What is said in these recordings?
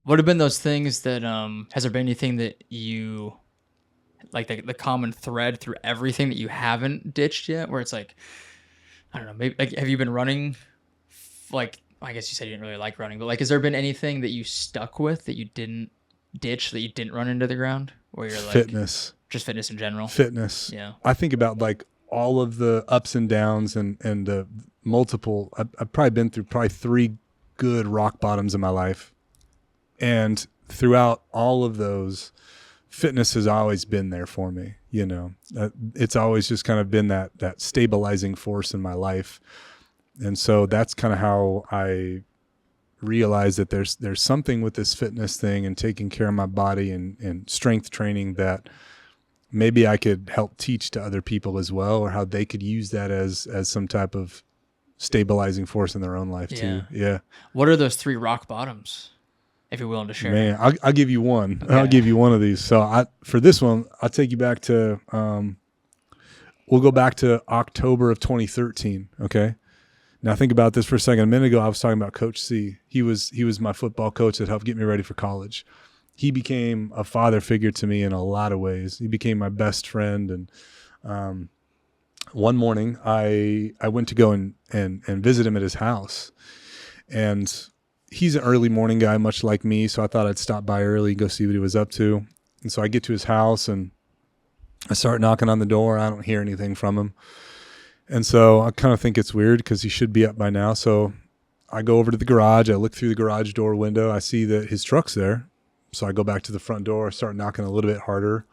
What have been those things that has there been anything that you like the common thread through everything that you haven't ditched yet, where it's like, I don't know, maybe like, have you been running? Like, I guess you said you didn't really like running, but like, has there been anything that you stuck with that you didn't ditch, that you didn't run into the ground, where you're like, Fitness. just fitness in general? Fitness. Yeah. I think about like all of the ups and downs and the multiple. I've probably been through probably 3 good rock bottoms in my life, and throughout all of those, fitness has always been there for me. You know, it's always just kind of been that stabilizing force in my life. And so that's kind of how I realized that there's something with this fitness thing and taking care of my body and strength training that maybe I could help teach to other people as well, or how they could use that as some type of stabilizing force in their own life too. Yeah. What are those 3 rock bottoms, if you're willing to share? Man, I'll give you one. Okay. I'll give you one of these. So for this one, I'll take you back to, we'll go back to October of 2013. Okay. Now think about this for a second. A minute ago, I was talking about Coach C. He was my football coach that helped get me ready for college. He became a father figure to me in a lot of ways. He became my best friend. And one morning, I went to go and visit him at his house. And he's an early morning guy, much like me. So I thought I'd stop by early, go see what he was up to. And so I get to his house and I start knocking on the door. I don't hear anything from him. And so I kind of think it's weird because he should be up by now. So I go over to the garage. I look through the garage door window. I see that his truck's there. So I go back to the front door, start knocking a little bit harder.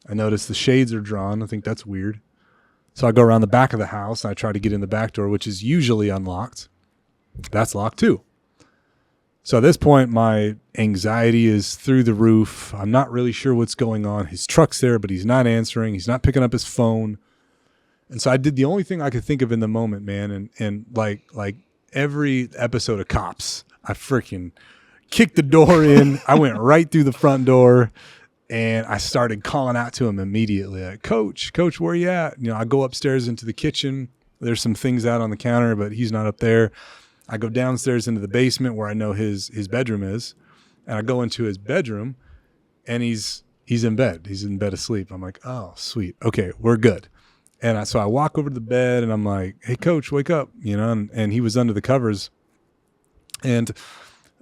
I notice the shades are drawn. I think that's weird. So I go around the back of the house and I try to get in the back door, which is usually unlocked. That's locked too. So at this point, my anxiety is through the roof. I'm not really sure what's going on. His truck's there, but he's not answering. He's not picking up his phone. And so I did the only thing I could think of in the moment, man. And like every episode of Cops, I freaking kicked the door in. I went right through the front door and I started calling out to him immediately. Like, Coach, where you at? You know, I go upstairs into the kitchen. There's some things out on the counter, but he's not up there. I go downstairs into the basement where I know his bedroom is. And I go into his bedroom and he's in bed. He's in bed asleep. I'm like, oh, sweet. Okay, we're good. And so I walk over to the bed and I'm like, hey, Coach, wake up, you know, and he was under the covers. And,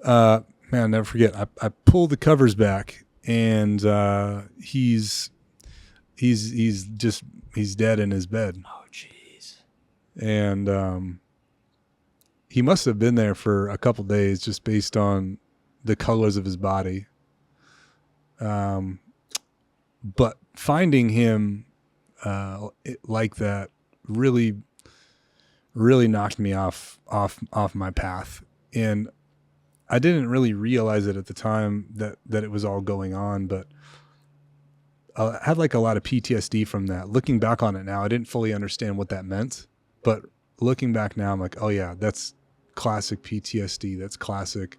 man, I'll never forget. I pull the covers back and he's dead in his bed. Oh, jeez. And he must have been there for a couple days just based on the colors of his body. But finding him like that really knocked me off my path. And I didn't really realize it at the time that it was all going on, but I had like a lot of PTSD from that. Looking back on it now, I didn't fully understand what that meant, but looking back now, I'm like, oh yeah, that's classic PTSD. That's classic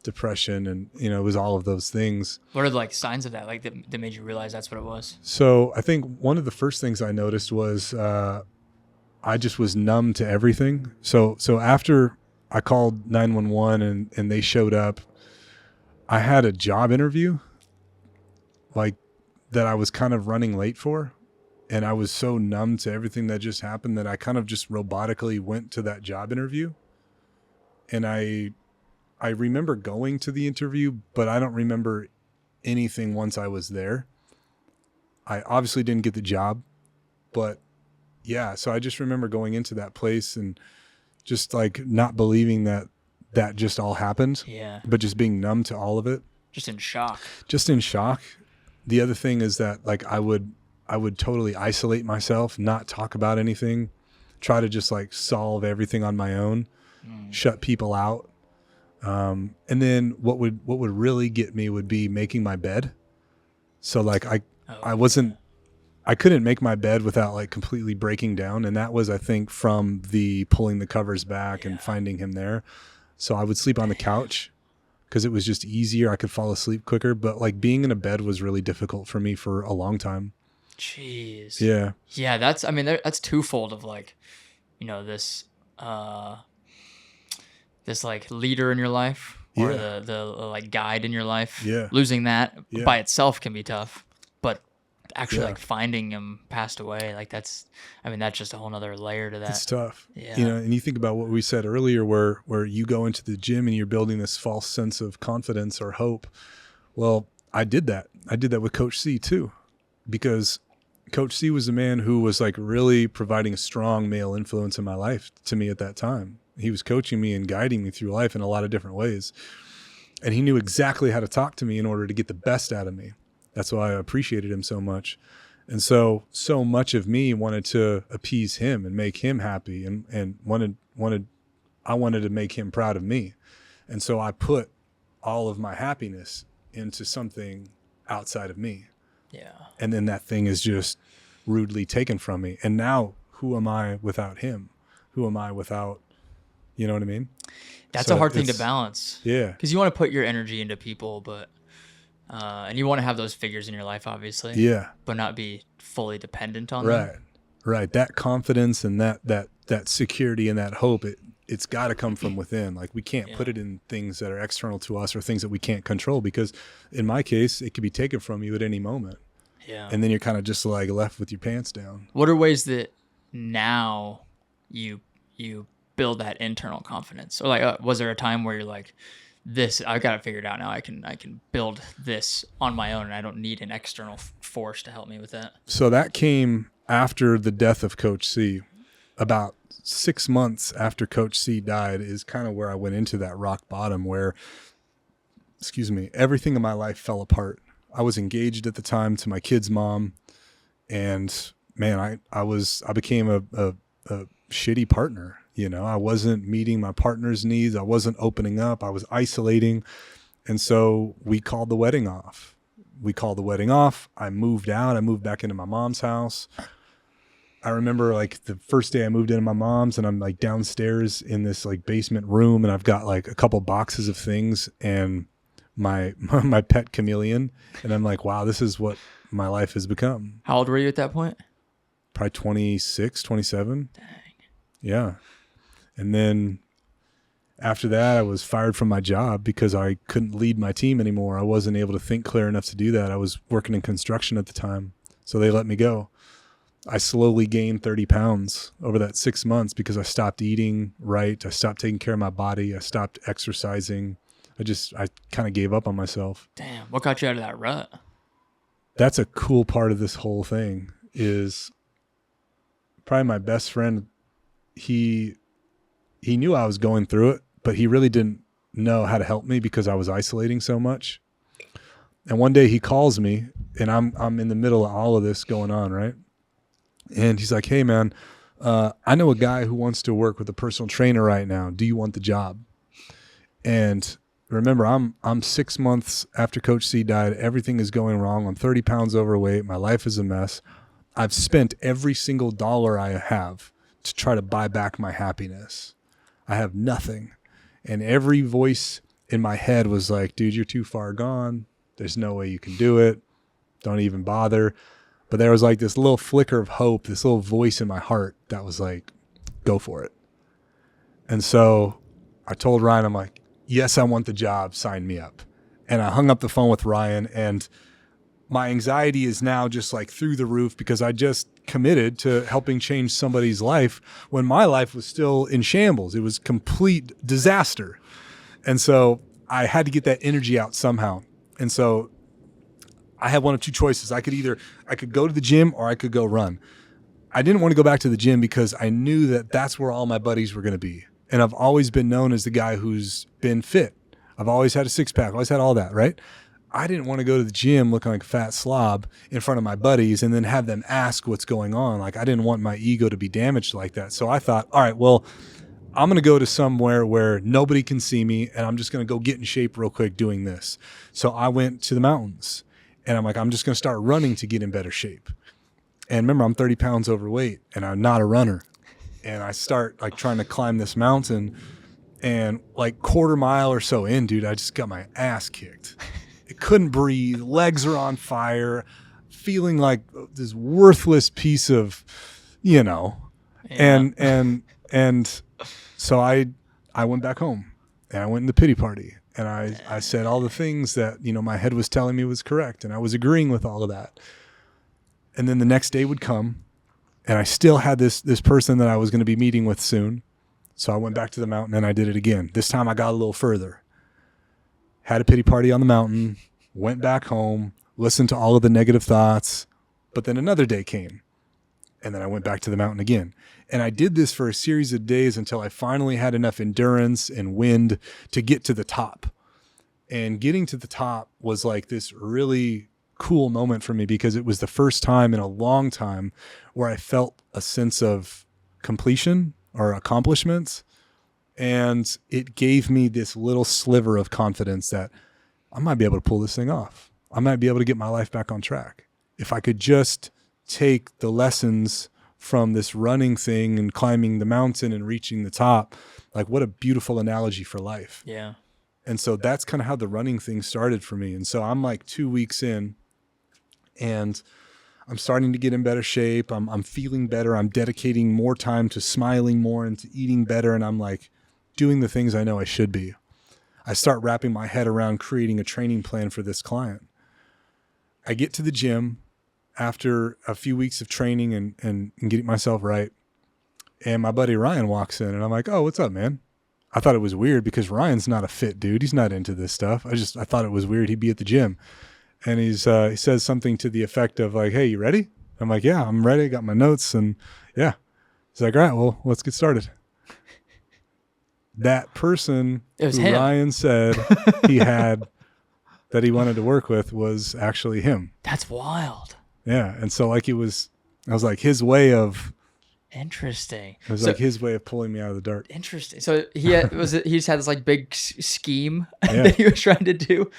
depression. And, you know, it was all of those things. What are the like signs of that, like that made you realize that's what it was? So I think one of the first things I noticed was I just was numb to everything. So after I called 911 and they showed up, I had a job interview like that I was kind of running late for. And I was so numb to everything that just happened that I kind of just robotically went to that job interview. And I remember going to the interview, but I don't remember anything once I was there. I obviously didn't get the job, but yeah. So I just remember going into that place and just like not believing that just all happened. Yeah. But just being numb to all of it. Just in shock. The other thing is that like I would totally isolate myself, not talk about anything, try to just like solve everything on my own, shut people out. And then what would really get me would be making my bed. So like I couldn't make my bed without like completely breaking down. And that was, I think, from the pulling the covers back and finding him there. So I would sleep on the couch because it was just easier. I could fall asleep quicker, but like being in a bed was really difficult for me for a long time. Jeez. Yeah. Yeah. That's twofold of like, you know, this like leader in your life or Yeah. the like guide in your life. Yeah. Losing that Yeah. by itself can be tough, but actually Yeah. like finding him passed away, like that's just a whole nother layer to that. It's tough. Yeah. You know, and you think about what we said earlier where you go into the gym and you're building this false sense of confidence or hope. Well, I did that. I did that with Coach C too, because Coach C was a man who was like really providing a strong male influence in my life to me at that time. He was coaching me and guiding me through life in a lot of different ways. And he knew exactly how to talk to me in order to get the best out of me. That's why I appreciated him so much. And so much of me wanted to appease him and make him happy and I wanted to make him proud of me. And so I put all of my happiness into something outside of me. Yeah. And then that thing is just rudely taken from me. And now who am I without him? Who am I without, you know what I mean? That's So a hard thing to balance. Yeah. Because you want to put your energy into people, but and you want to have those figures in your life, obviously. Yeah. But not be fully dependent on them. Right. That confidence and that security and that hope, it's got to come from within. Like we can't put it in things that are external to us or things that we can't control, because in my case, it could be taken from you at any moment. Yeah. And then you're kind of just like left with your pants down. What are ways that now you build that internal confidence? Or like, was there a time where you're like, this, I've got it figured out now. I can build this on my own and I don't need an external force to help me with that? So that came after the death of Coach C. About 6 months after Coach C died is kind of where I went into that rock bottom where, everything in my life fell apart. I was engaged at the time to my kid's mom, and man, I became a shitty partner. You know, I wasn't meeting my partner's needs. I wasn't opening up. I was isolating. And so we called the wedding off. I moved out. I moved back into my mom's house. I remember like the first day I moved into my mom's, and I'm like downstairs in this like basement room, and I've got like a couple boxes of things and my pet chameleon. And I'm like, wow, this is what my life has become. How old were you at that point? Probably 26, 27. Dang. Yeah. And then after that, I was fired from my job because I couldn't lead my team anymore. I wasn't able to think clear enough to do that. I was working in construction at the time, so they let me go. I slowly gained 30 pounds over that 6 months because I stopped eating right. I stopped taking care of my body. I stopped exercising. I kind of gave up on myself. Damn. What got you out of that rut? That's a cool part of this whole thing is probably my best friend. He knew I was going through it, but he really didn't know how to help me because I was isolating so much. And one day he calls me, and I'm in the middle of all of this going on, right? And he's like, "Hey man, I know a guy who wants to work with a personal trainer right now. Do you want the job?" And remember, I'm 6 months after Coach C died. Everything is going wrong. I'm 30 pounds overweight. My life is a mess. I've spent every single dollar I have to try to buy back my happiness. I have nothing. And every voice in my head was like, dude, you're too far gone. There's no way you can do it. Don't even bother. But there was like this little flicker of hope, this little voice in my heart that was like, go for it. And so I told Ryan, I'm like, yes, I want the job. Sign me up. And I hung up the phone with Ryan, and my anxiety is now just like through the roof because I just committed to helping change somebody's life when my life was still in shambles. It was complete disaster. And so I had to get that energy out somehow. And so I had one of two choices. I could go to the gym or I could go run. I didn't want to go back to the gym because I knew that that's where all my buddies were going to be. And I've always been known as the guy who's been fit. I've always had a six pack, always had all that, right? I didn't want to go to the gym looking like a fat slob in front of my buddies and then have them ask what's going on. Like I didn't want my ego to be damaged like that. So I thought, all right, well, I'm going to go to somewhere where nobody can see me, and I'm just going to go get in shape real quick doing this. So I went to the mountains, and I'm like, I'm just going to start running to get in better shape. And remember, I'm 30 pounds overweight, and I'm not a runner. And I start like trying to climb this mountain, and like quarter mile or so in, dude, I just got my ass kicked. I couldn't breathe. Legs are on fire, feeling like this worthless piece of, Yeah. and so I went back home, And I went in the pity party, and I said all the things that, you know, my head was telling me was correct, and I was agreeing with all of that. And then the next day would come, and I still had this person that I was going to be meeting with soon. So I went back to the mountain and I did it again. This time I got a little further. Had a pity party on the mountain, went back home, listened to all of the negative thoughts, but then another day came. And then I went back to the mountain again. And I did this for a series of days until I finally had enough endurance and wind to get to the top. And getting to the top was like this really cool moment for me, because it was the first time in a long time where I felt a sense of completion or accomplishments. And it gave me this little sliver of confidence that I might be able to pull this thing off. I might be able to get my life back on track. If I could just take the lessons from this running thing and climbing the mountain and reaching the top, like what a beautiful analogy for life. Yeah. And so that's kind of how the running thing started for me. And so I'm like 2 weeks in, and I'm starting to get in better shape. I'm feeling better. I'm dedicating more time to smiling more and to eating better. And I'm like doing the things I know I should be. I start wrapping my head around creating a training plan for this client. I get to the gym after a few weeks of training and getting myself right. And my buddy Ryan walks in, and I'm like, oh, what's up, man? I thought it was weird because Ryan's not a fit dude. He's not into this stuff. I thought it was weird he'd be at the gym. And he says something to the effect of like, hey, you ready? I'm like, yeah, I'm ready. Got my notes. And yeah. He's like, all right, well, let's get started. That person who him. Ryan said he had that he wanted to work with was actually him. That's wild. Yeah. And so like I was like his way of, interesting. it was like his way of pulling me out of the dark. Interesting. So he just had this like big scheme Yeah. that he was trying to do.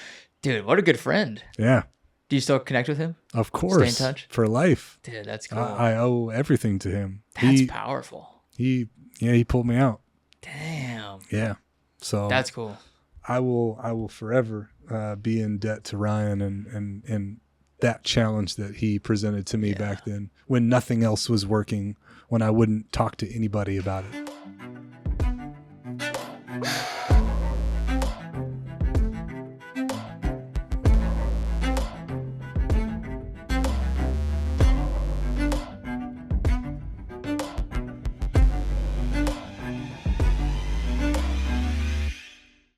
Dude, what a good friend. Yeah. Do you still connect with him? Of course. Stay in touch? For life. Dude, that's cool. I owe everything to him. That's powerful. He pulled me out. Damn. Yeah. So That's cool. I will forever be in debt to Ryan and that challenge that he presented to me back then when nothing else was working, when I wouldn't talk to anybody about it.